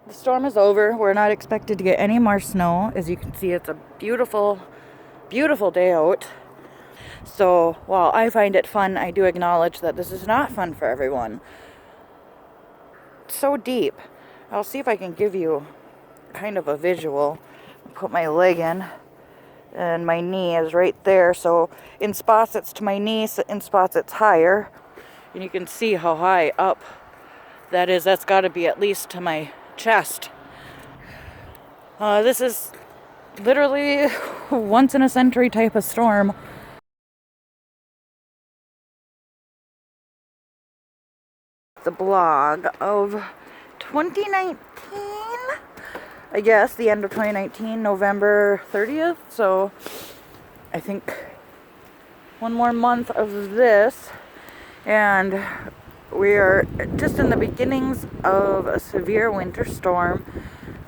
the storm is over. We're not expected to get any more snow. As you can see, it's a beautiful, beautiful day out. So while I find it fun, I do acknowledge that this is not fun for everyone. It's so deep. I'll see if I can give you kind of a visual. Put my leg in, and my knee is right there. So in spots it's to my knee, in spots it's higher. And you can see how high up that is. That's got to be at least to my chest. This is literally once in a century type of storm. The blog of 2019, I guess, the end of 2019, November 30th. So I think one more month of this, and we are just in the beginnings of a severe winter storm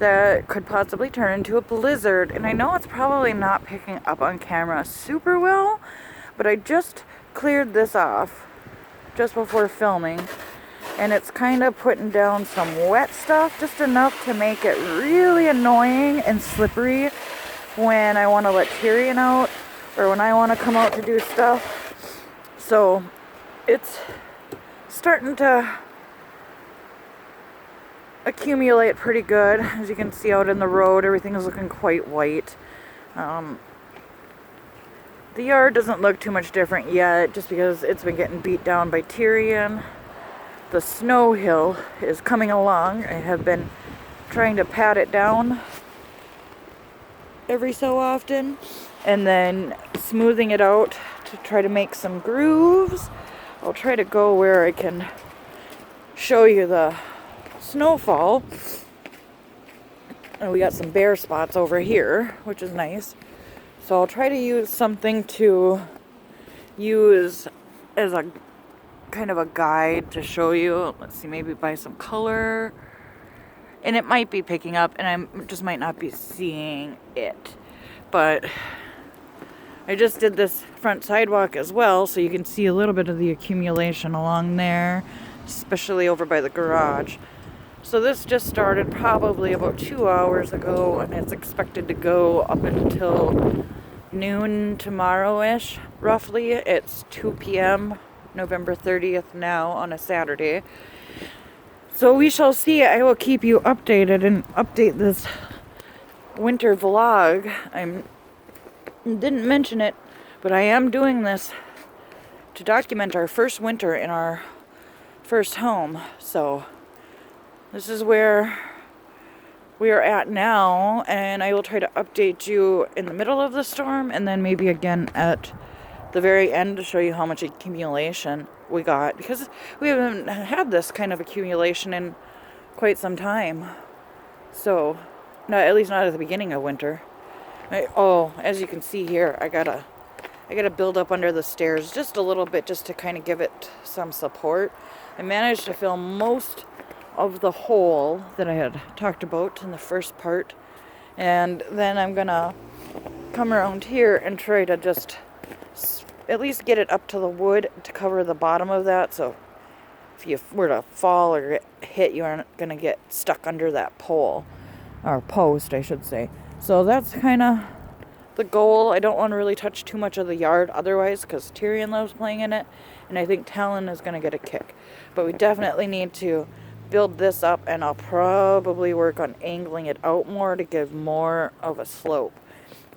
that could possibly turn into a blizzard. And I know it's probably not picking up on camera super well, but I just cleared this off just before filming, and it's kind of putting down some wet stuff, just enough to make it really annoying and slippery when I want to let Tyrion out or when I want to come out to do stuff. So it's starting to accumulate pretty good. As you can see out in the road, everything is looking quite white. The yard doesn't look too much different yet, just because it's been getting beat down by Tyrion. The snow hill is coming along. I have been trying to pat it down every so often and then smoothing it out to try to make some grooves. I'll try to go where I can show you the snowfall. And we got some bare spots over here, which is nice. So I'll try to use something to use as a kind of a guide to show you. Let's see, maybe by some color, and it might be picking up and I just might not be seeing it, but I just did this front sidewalk as well, so you can see a little bit of the accumulation along there, especially over by the garage. So this just started probably about 2 hours ago, and it's expected to go up until noon tomorrow-ish, roughly. It's 2 p.m. November 30th now on a Saturday. So we shall see. I will keep you updated and update this winter vlog. I didn't mention it, but I am doing this to document our first winter in our first home. So this is where we are at now, and I will try to update you in the middle of the storm and then maybe again at the very end to show you how much accumulation we got, because we haven't had this kind of accumulation in quite some time. So, no, at least not at the beginning of winter. As you can see here, I gotta build up under the stairs just a little bit, just to kind of give it some support. I managed to fill most of the hole that I had talked about in the first part, and then I'm gonna come around here and try to just at least get it up to the wood to cover the bottom of that, so if you were to fall or get hit, you aren't going to get stuck under that pole, or post, I should say. So that's kind of the goal. I don't want to really touch too much of the yard otherwise, because Tyrion loves playing in it, and I think Talon is going to get a kick. But we definitely need to build this up, and I'll probably work on angling it out more to give more of a slope,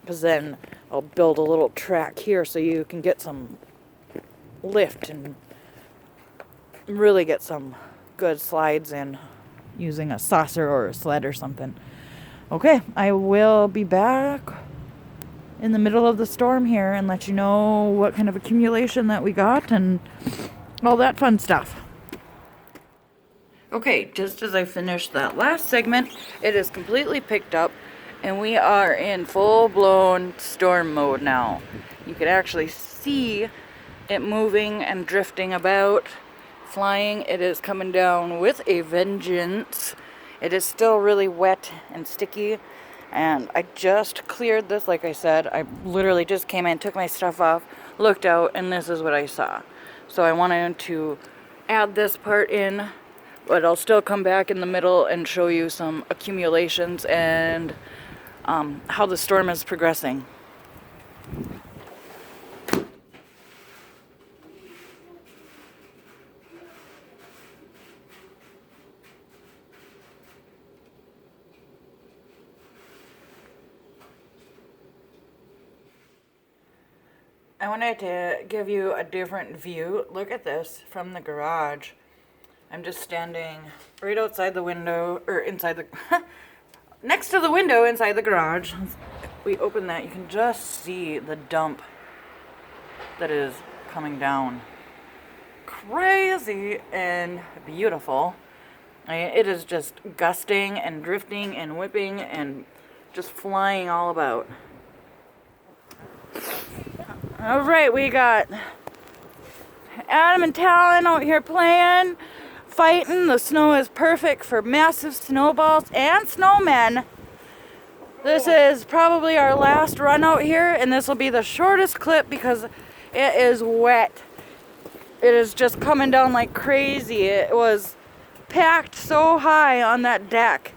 because then I'll build a little track here so you can get some lift and really get some good slides in using a saucer or a sled or something. Okay, I will be back in the middle of the storm here and let you know what kind of accumulation that we got and all that fun stuff. Okay, just as I finished that last segment, it is completely picked up, and we are in full-blown storm mode now. You can actually see it moving and drifting about, flying. It is coming down with a vengeance. It is still really wet and sticky, and I just cleared this, like I said. I literally just came in, took my stuff off, looked out, and this is what I saw. So I wanted to add this part in But I'll still come back in the middle and show you some accumulations and how the storm is progressing. I wanted to give you a different view. Look at this from the garage. I'm just standing right outside the window, or inside the, next to the window inside the garage. If we open that, you can just see the dump that is coming down. Crazy and beautiful. It is just gusting and drifting and whipping and just flying all about. All right, we got Adam and Talon out here playing, fighting. The snow is perfect for massive snowballs and snowmen. This is probably our last run out here, and this will be the shortest clip because it is wet. It is just coming down like crazy. It was packed so high on that deck.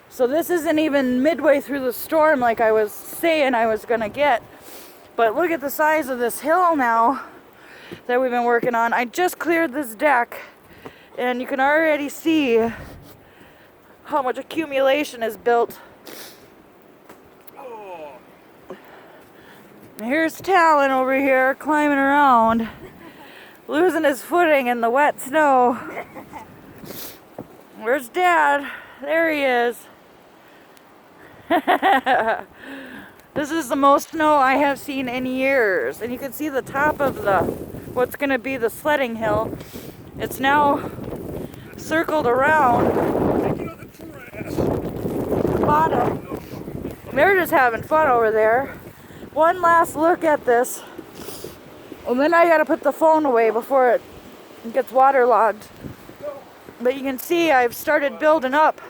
So this isn't even midway through the storm like I was saying I was gonna get. But look at the size of this hill now that we've been working on. I just cleared this deck, and you can already see how much accumulation is built. Here's Talon over here climbing around, losing his footing in the wet snow. Where's Dad? There he is. This is the most snow I have seen in years. And you can see the top of what's going to be the sledding hill. It's now circled around the bottom. They're just having fun over there. One last look at this. And then I got to put the phone away before it gets waterlogged. But you can see I've started building up.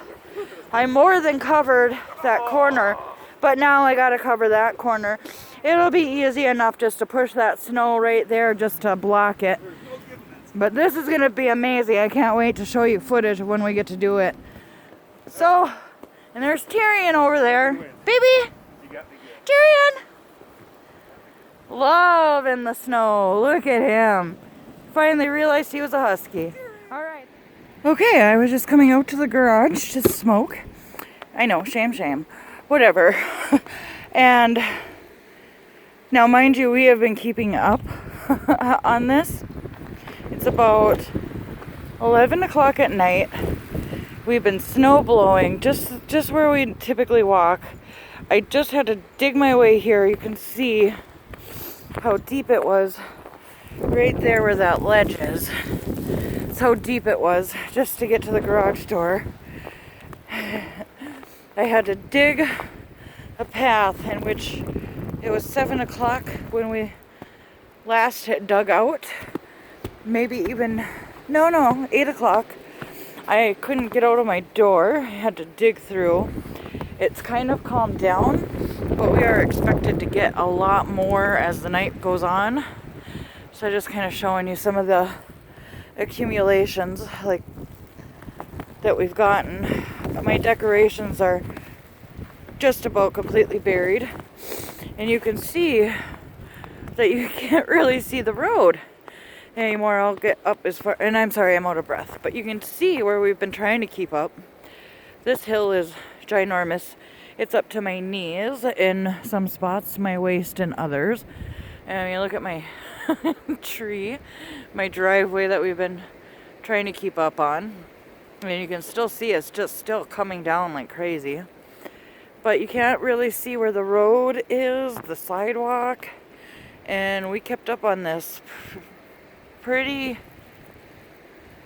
I more than covered that corner. But now I gotta cover that corner. It'll be easy enough just to push that snow right there just to block it. But this is gonna be amazing. I can't wait to show you footage when we get to do it. So, and there's Tyrion over there. Baby! Tyrion! Loving the snow. Look at him. Finally realized he was a husky. Alright. Okay, I was just coming out to the garage to smoke. I know, shame. Whatever. And now, mind you, we have been keeping up on this. It's about 11 o'clock at night. We've been snow blowing just where we typically walk. I just had to dig my way here. You can see how deep it was right there where that ledge is. That's how deep it was just to get to the garage door. I had to dig a path in which it was 7 o'clock when we last had dug out. Maybe even, no, 8 o'clock. I couldn't get out of my door. I had to dig through. It's kind of calmed down, but we are expected to get a lot more as the night goes on. So just kind of showing you some of the accumulations like that we've gotten. My decorations are just about completely buried, and you can see that you can't really see the road anymore. I'll get up as far, and I'm sorry I'm out of breath, but you can see where we've been trying to keep up. This hill is ginormous. It's up to my knees in some spots, my waist in others. And I mean, look at my tree, my driveway that we've been trying to keep up on. I mean, you can still see it's just still coming down like crazy. But you can't really see where the road is, the sidewalk. And we kept up on this pretty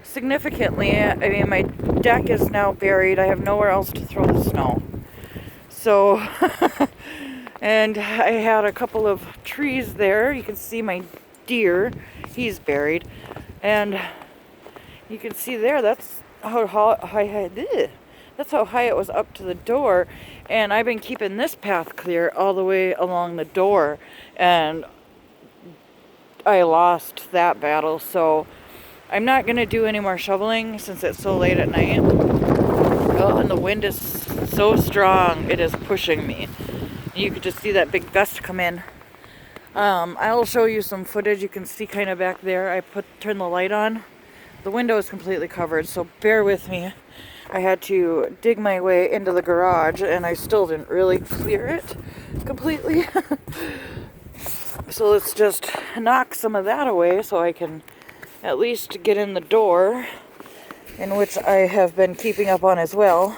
significantly. I mean, my deck is now buried. I have nowhere else to throw the snow. So, and I had a couple of trees there. You can see my deer. He's buried. And you can see there, that's how high it was up to the door. And I've been keeping this path clear all the way along the door. And I lost that battle. So I'm not going to do any more shoveling since it's so late at night. Oh, and the wind is so strong, it is pushing me. You could just see that big gust come in. I'll show you some footage. You can see kind of back there. I turned the light on. The window is completely covered, so bear with me. I had to dig my way into the garage, and I still didn't really clear it completely. So let's just knock some of that away so I can at least get in the door, in which I have been keeping up on as well.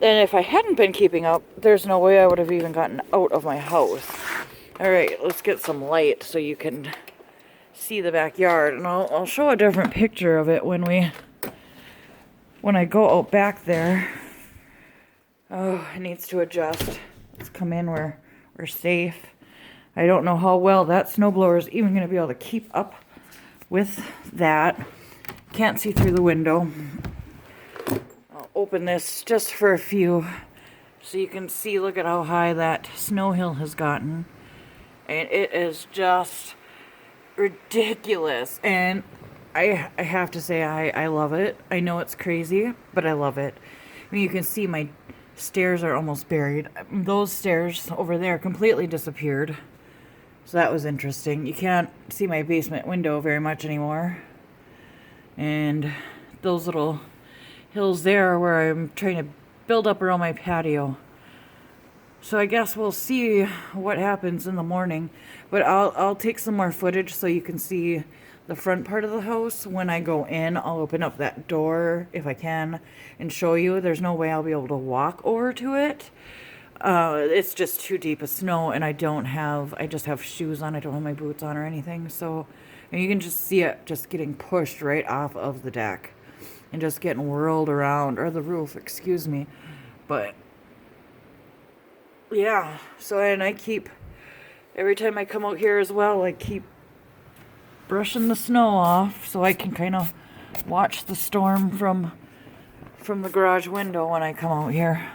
And if I hadn't been keeping up, there's no way I would have even gotten out of my house. Alright, let's get some light so you can see the backyard. And I'll show a different picture of it when I go out back there. Oh, it needs to adjust. Let's come in where we're safe. I don't know how well that snowblower is even going to be able to keep up with that. Can't see through the window. I'll open this just for a few so you can see. Look at how high that snow hill has gotten. And it is just ridiculous. And I have to say I love it. I know it's crazy, but I love it. I mean, you can see my stairs are almost buried. Those stairs over there completely disappeared. So that was interesting. You can't see my basement window very much anymore. And those little hills there are where I'm trying to build up around my patio. So I guess we'll see what happens in the morning. But I'll take some more footage so you can see the front part of the house. When I go in, I'll open up that door if I can and show you. There's no way I'll be able to walk over to it. It's just too deep of snow, and I just have shoes on. I don't have my boots on or anything. So, and you can just see it just getting pushed right off of the deck and just getting whirled around, or the roof, excuse me. But yeah, so, and every time I come out here as well, I keep brushing the snow off so I can kind of watch the storm from the garage window when I come out here.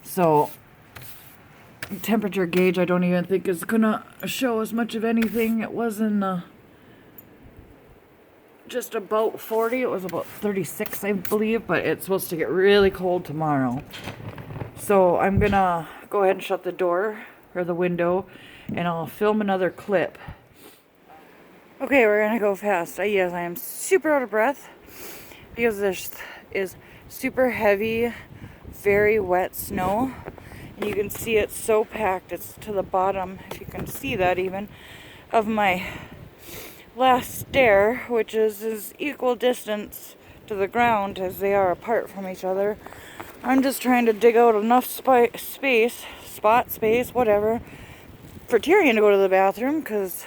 So temperature gauge I don't even think is gonna show as much of anything. It was in just about 40. It was about 36, I believe, but it's supposed to get really cold tomorrow. So I'm gonna go ahead and shut the door or the window, and I'll film another clip. Okay, we're gonna go fast. Yes, I am super out of breath because this is super heavy, very wet snow. And you can see it's so packed. It's to the bottom, if you can see that even, of my last stair, which is equal distance to the ground as they are apart from each other. I'm just trying to dig out enough space, whatever, for Tyrion to go to the bathroom, because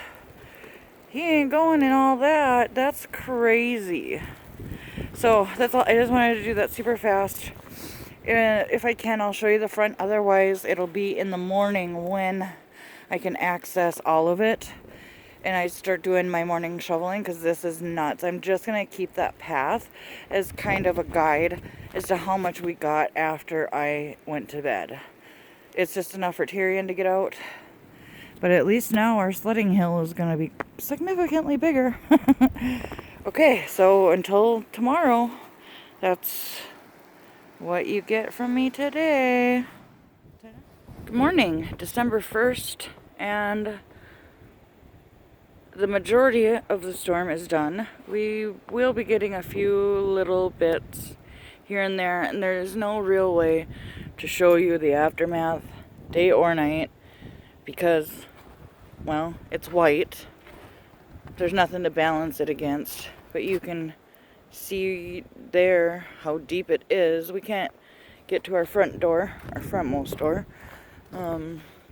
he ain't going in all that. That's crazy. So that's all. I just wanted to do that super fast. If I can, I'll show you the front. Otherwise, it'll be in the morning when I can access all of it and I start doing my morning shoveling, because this is nuts. I'm just going to keep that path as kind of a guide as to how much we got after I went to bed. It's just enough for Tyrion to get out. But at least now our sledding hill is going to be significantly bigger. Okay, so until tomorrow, that's what you get from me today. Good morning, December 1st, and the majority of the storm is done. We will be getting a few little bits here and there, and there's no real way to show you the aftermath, day or night, because, well, it's white. There's nothing to balance it against, but you can see there how deep it is. We can't get to our front door, our frontmost door.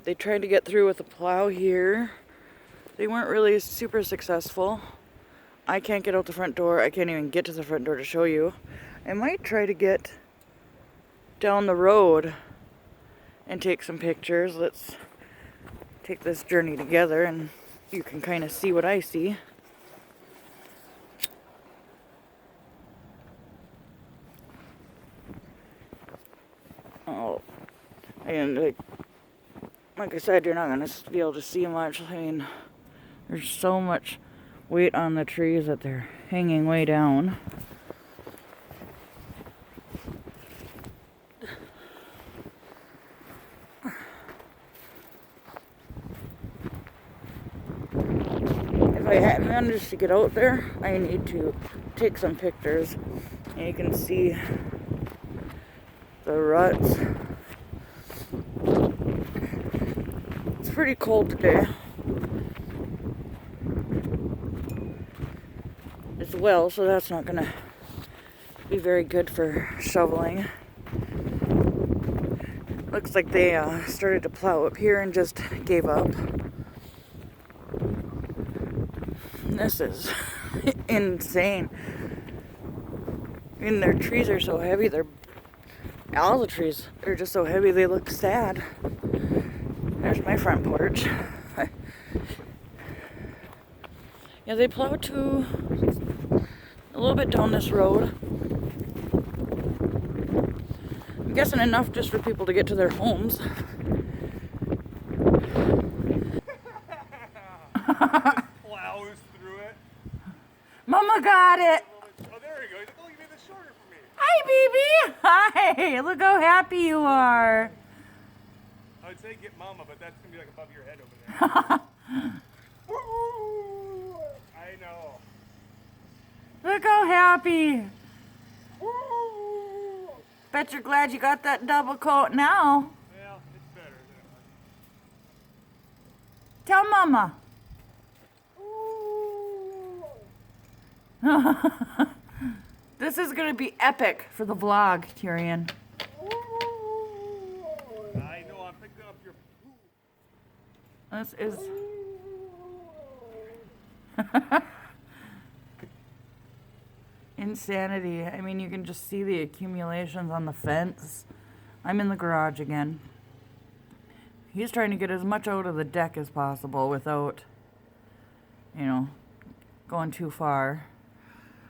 They tried to get through with a plow here. They weren't really super successful. I can't get out the front door. I can't even get to the front door to show you. I might try to get down the road and take some pictures. Let's take this journey together and you can kind of see what I see. Oh, and like I said, you're not going to be able to see much. I mean, there's so much weight on the trees that they're hanging way down. If I manage to get out there, I need to take some pictures. And you can see the ruts. It's pretty cold today as well, so that's not gonna be very good for shoveling. Looks like they started to plow up here and just gave up. This is insane. I mean, their trees are so heavy. All the trees are just so heavy they look sad. There's my front porch. Yeah, they plow to a little bit down this road. I'm guessing enough just for people to get to their homes. Plows through it. Mama got it. Oh, there we go. Oh, you made this shorter for me. Hi, baby. Hi. Look how happy you are. I would say get mama, but that's going to be like above your head over there. I know. Look how happy. Bet you're glad you got that double coat now. Well, it's better than it was. Tell Mama. This is going to be epic for the vlog, Tyrion. I know, I'm picking up your poo. This is... insanity. I mean, you can just see the accumulations on the fence. I'm in the garage again. He's trying to get as much out of the deck as possible without, you know, going too far.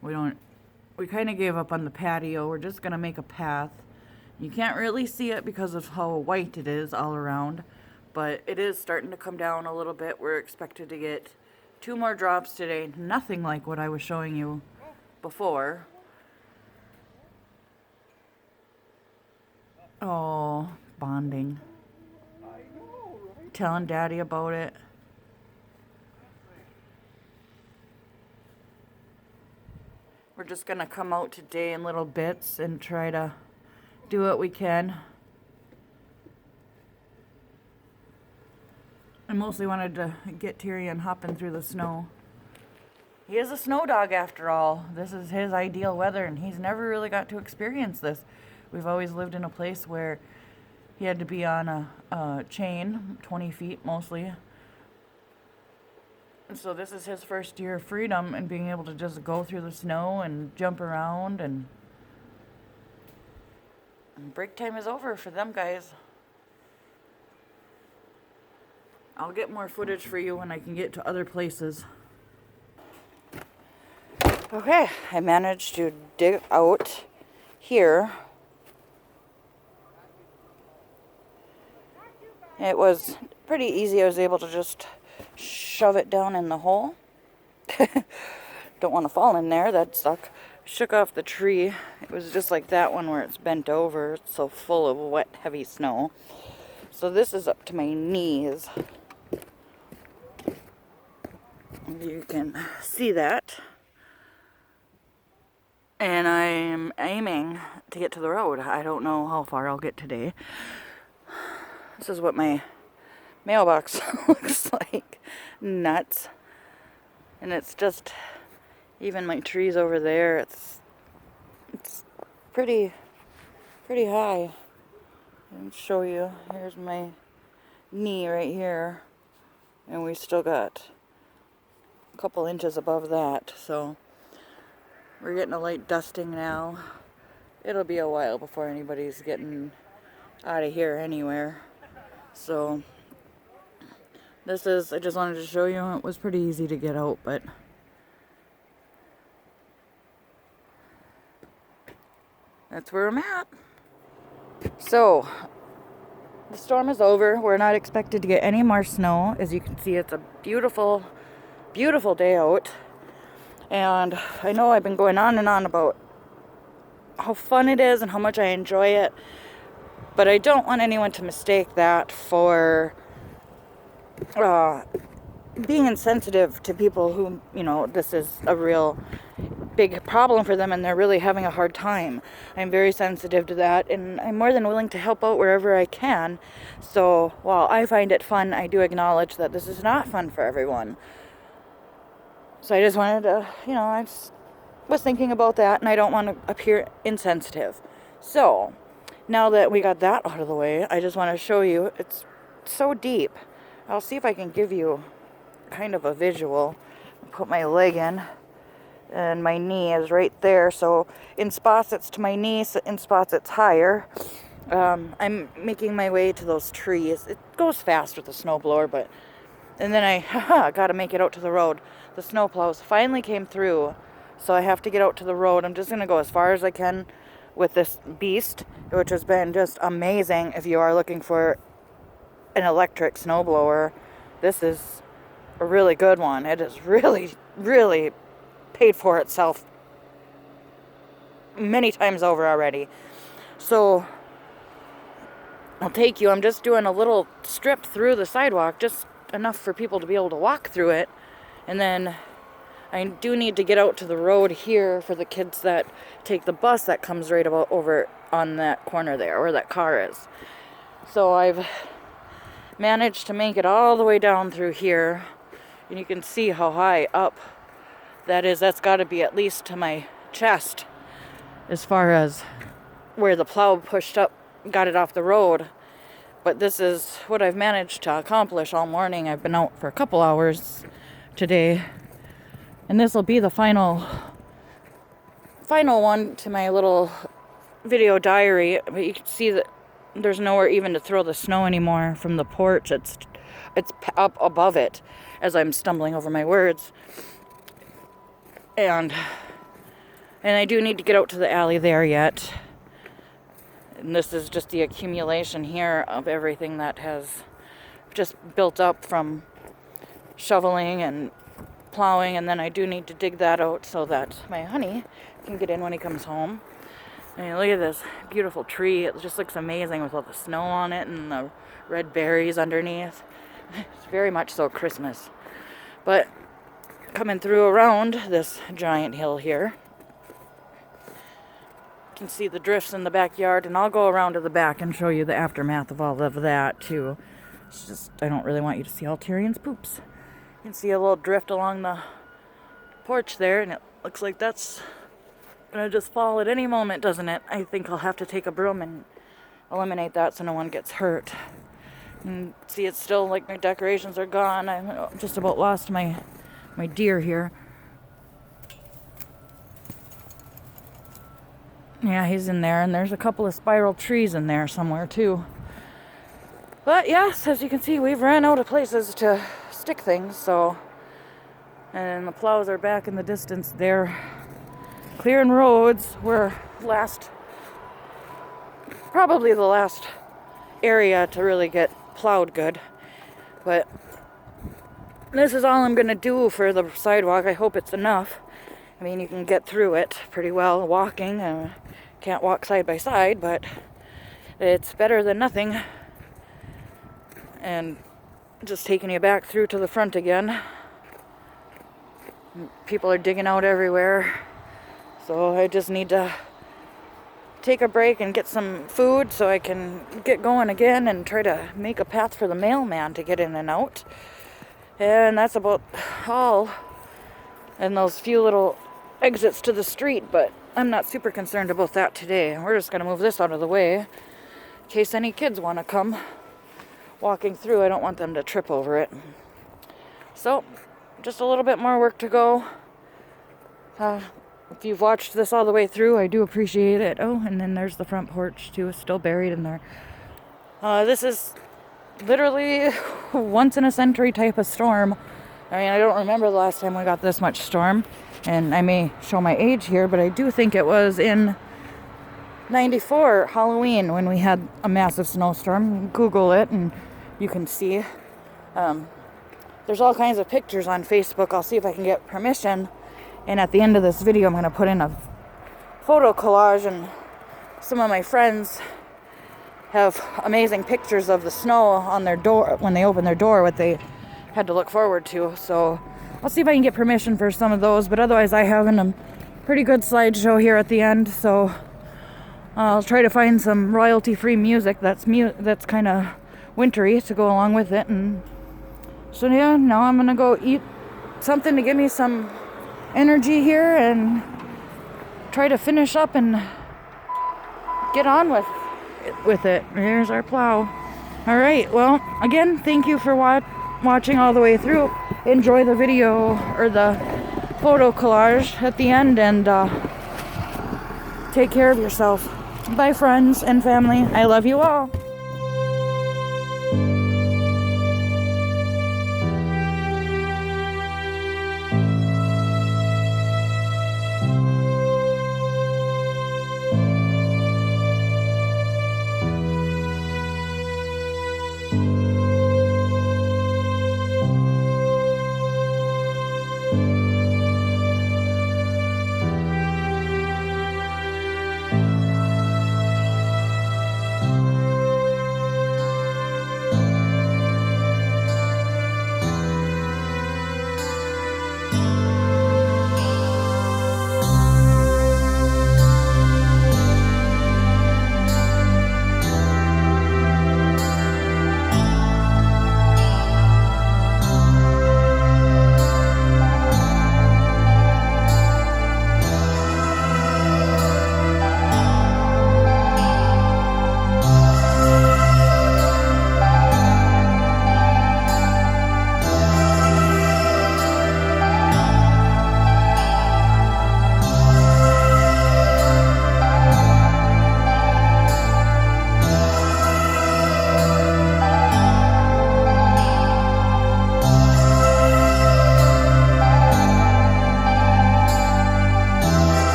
We kind of gave up on the patio. We're just going to make a path. You can't really see it because of how white it is all around, but it is starting to come down a little bit. We're expected to get 2 more drops today. Nothing like what I was showing you before. Oh, bonding. Telling Daddy about it. We're just gonna come out today in little bits and try to do what we can. I mostly wanted to get Tyrion hopping through the snow. He is a snow dog after all. This is his ideal weather, and he's never really got to experience this. We've always lived in a place where he had to be on a chain, 20 feet mostly. And so this is his first year of freedom and being able to just go through the snow and jump around, and break time is over for them guys. I'll get more footage for you when I can get to other places. Okay, I managed to dig out here. It was pretty easy. I was able to just shove it down in the hole. Don't want to fall in there, that'd suck. Shook off the tree. It was just like that one where it's bent over. It's so full of wet, heavy snow. So this is up to my knees. You can see that. And I'm aiming to get to the road. I don't know how far I'll get today. This is what my mailbox looks like. Nuts. And it's just, even my trees over there, it's pretty high. Let me show you. Here's my knee right here. And we still got a couple inches above that. So we're getting a light dusting now. It'll be a while before anybody's getting out of here anywhere. So this is, I just wanted to show you, it was pretty easy to get out, but that's where I'm at. So the storm is over. We're not expected to get any more snow. As you can see, it's a beautiful, beautiful day out. And I know I've been going on and on about how fun it is and how much I enjoy it, but I don't want anyone to mistake that for being insensitive to people who, this is a real big problem for them and they're really having a hard time. I'm very sensitive to that, and I'm more than willing to help out wherever I can. So while I find it fun, I do acknowledge that this is not fun for everyone. So I just wanted to, I just was thinking about that, and I don't want to appear insensitive. So now that we got that out of the way, I just want to show you, it's so deep. I'll see if I can give you kind of a visual. Put my leg in, and my knee is right there. So in spots it's to my knee, in spots it's higher. I'm making my way to those trees. It goes fast with the snowblower, and then I got to make it out to the road. The snowplows finally came through, so I have to get out to the road. I'm just going to go as far as I can with this beast, which has been just amazing. If you are looking for an electric snowblower, this is a really good one. It is really, really paid for itself many times over already. So I'll take you. I'm just doing a little strip through the sidewalk, just enough for people to be able to walk through it. And then I do need to get out to the road here for the kids that take the bus that comes right about over on that corner there where that car is. So I've managed to make it all the way down through here, and you can see how high up that is. That's got to be at least to my chest as far as where the plow pushed up, got it off the road. But this is what I've managed to accomplish all morning. I've been out for a couple hours today, and this will be the final one to my little video diary. But you can see that there's nowhere even to throw the snow anymore from the porch. It's up above it as I'm stumbling over my words. And I do need to get out to the alley there yet. And this is just the accumulation here of everything that has just built up from shoveling and plowing. And then I do need to dig that out so that my honey can get in when he comes home. I mean, look at this beautiful tree. It just looks amazing with all the snow on it and the red berries underneath. It's very much so Christmas. But coming through around this giant hill here, you can see the drifts in the backyard, and I'll go around to the back and show you the aftermath of all of that too. It's just, I don't really want you to see all Tyrion's poops. You can see a little drift along the porch there, and it looks like that's gonna just fall at any moment, doesn't it? I think I'll have to take a broom and eliminate that so no one gets hurt. And see, it's still like my decorations are gone. I just about lost my deer here. Yeah, he's in there, and there's a couple of spiral trees in there somewhere too. But yes, as you can see, we've ran out of places to stick things, so. And the plows are back in the distance there, clearing roads. We're probably the last area to really get plowed good. But this is all I'm going to do for the sidewalk. I hope it's enough. I mean, you can get through it pretty well walking. Can't walk side by side, but it's better than nothing. And just taking you back through to the front again. People are digging out everywhere. So I just need to take a break and get some food so I can get going again and try to make a path for the mailman to get in and out. And that's about all. And those few little exits to the street, but I'm not super concerned about that today. We're just going to move this out of the way in case any kids want to come walking through. I don't want them to trip over it. So, just a little bit more work to go. If you've watched this all the way through, I do appreciate it. Oh, and then there's the front porch too, still buried in there. This is literally once in a century type of storm. I mean, I don't remember the last time we got this much storm, and I may show my age here, but I do think it was in 94 Halloween when we had a massive snowstorm. Google it and you can see. There's all kinds of pictures on Facebook. I'll see if I can get permission And at the end of this video, I'm going to put in a photo collage, and some of my friends have amazing pictures of the snow on their door when they open their door, what they had to look forward to. So I'll see if I can get permission for some of those, but otherwise I have a pretty good slideshow here at the end, so I'll try to find some royalty-free music that's kind of wintry to go along with it. And so yeah, now I'm gonna go eat something to give me some energy here and try to finish up and get on with it. Here's our plow. All right, well, again, thank you for watching all the way through. Enjoy the video or the photo collage at the end, and take care of yourself. Bye, friends and family. I love you all.